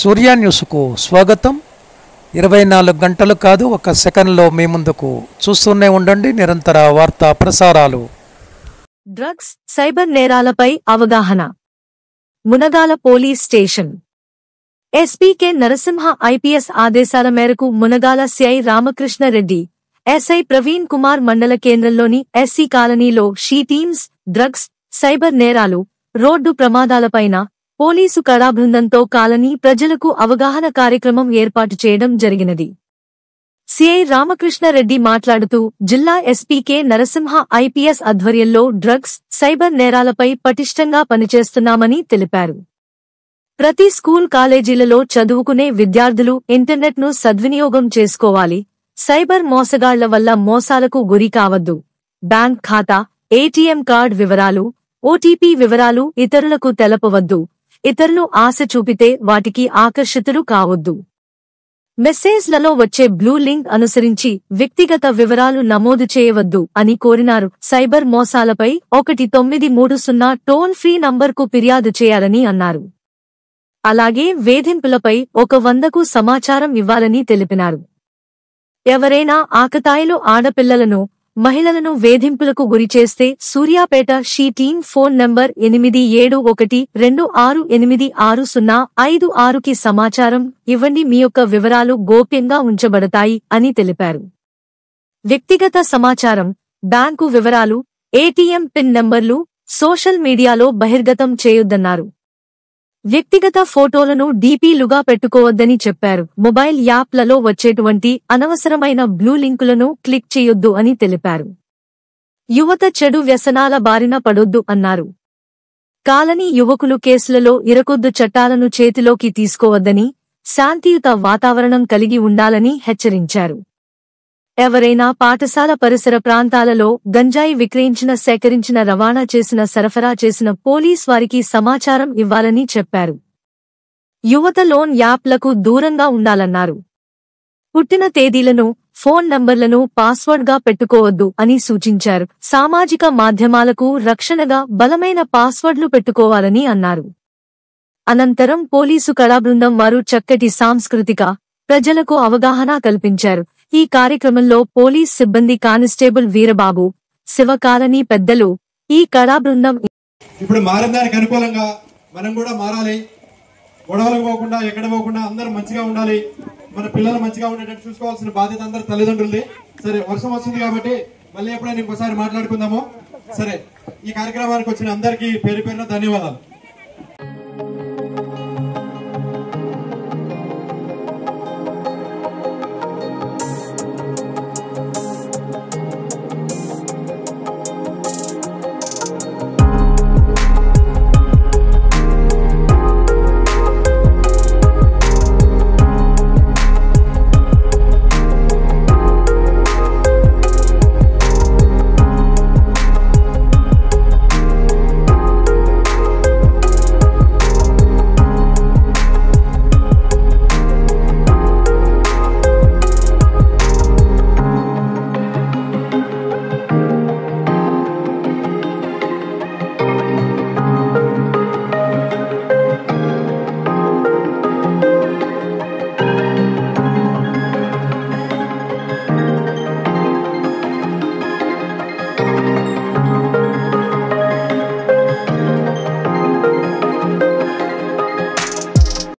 సూర్య న్యూస్కు స్వాగతం. 24 గంటలు కాదు, ఒక సెకండ్లో మీ ముందుకు. చూస్తూనే ఉండండి నిరంతర వార్తా ప్రసారాలు. డ్రగ్స్, సైబర్ నేరాలపై అవగాహన. Munagala police station SP K Narasimha IPS ఆదేశాల మేరకు మునగాల సిఐ రామకృష్ణ రెడ్డి, ఎస్ఐ ప్రవీణ్ కుమార్ మండల కేంద్రంలోని ఎస్సీ కాలనీలో షీ టీమ్స్, డ్రగ్స్, సైబర్ నేరాలు, రోడ్డు ప్రమాదాలపైన పోలీసు కళాబృందంతో కాలనీ ప్రజలకు అవగాహన కార్యక్రమం ఏర్పాటు చేయడం జరిగినది. సిఐ రామకృష్ణరెడ్డి మాట్లాడుతూ, జిల్లా ఎస్పీ కె నరసింహ ఐపీఎస్ ఆధ్వర్యంలో డ్రగ్స్, సైబర్ నేరాలపై పటిష్టంగా పనిచేస్తున్నామని తెలిపారు. ప్రతి స్కూల్ కాలేజీలలో చదువుకునే విద్యార్థులు ఇంటర్నెట్ను సద్వినియోగం చేసుకోవాలి. సైబర్ మోసగాళ్ల వల్ల మోసాలకు గురి కావద్దు. బ్యాంక్ ఖాతా, ఏటీఎం కార్డ్ వివరాలు, ఓటీపీ వివరాలు ఇతరులకు తెలపవద్దు. ఇతరులు ఆశ చూపితే వాటికి ఆకర్షితులు కావద్దు. మెసేజ్లలో వచ్చే బ్లూ లింక్ అనుసరించి వ్యక్తిగత వివరాలు నమోదు చేయవద్దు అని కోరినారు. సైబర్ మోసాలపై 1930 టోల్ ఫ్రీ నంబర్కు ఫిర్యాదు చేయాలని అన్నారు. అలాగే వేధింపులపై 100కు సమాచారం ఇవ్వాలని తెలిపినారు. ఎవరైనా ఆకతాయిలు ఆడపిల్లలను, మహిళలను వేధింపులకు గురిచేస్తే Suryapet she team phone number 8712268656కి సమాచారం ఇవ్వండి. మీ యొక్క వివరాలు గోప్యంగా ఉంచబడతాయి అని తెలిపారు. వ్యక్తిగత సమాచారం, బ్యాంకు వివరాలు, ఏటీఎం పిన్ నంబర్లు సోషల్ మీడియాలో బహిర్గతం చేయొద్దన్నారు. వ్యక్తిగత ఫోటోలను డీపీలుగా పెట్టుకోవద్దని చెప్పారు. మొబైల్ యాప్లలో వచ్చేటువంటి అనవసరమైన బ్లూ లింకులను క్లిక్ చేయొద్దు అని తెలిపారు. యువత చెడు వ్యసనాల బారిన పడొద్దు అన్నారు. కాలనీ యువకులు కేసులలో ఇరకొద్దు చట్టాలను చేతిలోకి తీసుకోవద్దని, శాంతియుత వాతావరణం కలిగి ఉండాలని హెచ్చరించారు. ఎవరైనా పాఠశాల పరిసర ప్రాంతాలలో గంజాయి విక్రయించిన, సేకరించిన, రవాణా చేసిన, సరఫరా చేసిన పోలీస్ వారికి సమాచారం ఇవ్వాలని చెప్పారు. యువత లోన్ యాప్లకు దూరంగా ఉండాలన్నారు. పుట్టిన తేదీలను, ఫోన్ నంబర్లను పాస్వర్డ్గా పెట్టుకోవద్దు అని సూచించారు. సామాజిక మాధ్యమాలకు రక్షణగా బలమైన పాస్వర్డ్లు పెట్టుకోవాలని అన్నారు. అనంతరం పోలీసు కళాబృందం వారు చక్కటి సాంస్కృతిక, ప్రజలకు అవగాహన కల్పించారు. ఈ కార్యక్రమంలో పోలీస్ సిబ్బంది కానిస్టేబుల్ వీరబాబు, శివ కాలనీ పెద్దలు, ఈ కళాబృందం. ఇప్పుడు మారిన దానికి అనుకూలంగా మనం కూడా మారాలి. గొడవలకు పోకుండా, ఎక్కడ పోకుండా అందరూ మంచిగా ఉండాలి. మన పిల్లలు మంచిగా ఉండేటట్టు చూసుకోవాల్సిన బాధ్యత అందరు తల్లిదండ్రులది. సరే, వర్షం వస్తుంది కాబట్టి మళ్ళీ ఎప్పుడైనా ఇంకోసారి మాట్లాడుకుందాము. సరే, ఈ కార్యక్రమానికి వచ్చిన అందరికీ పేరు పేరున ధన్యవాదాలు.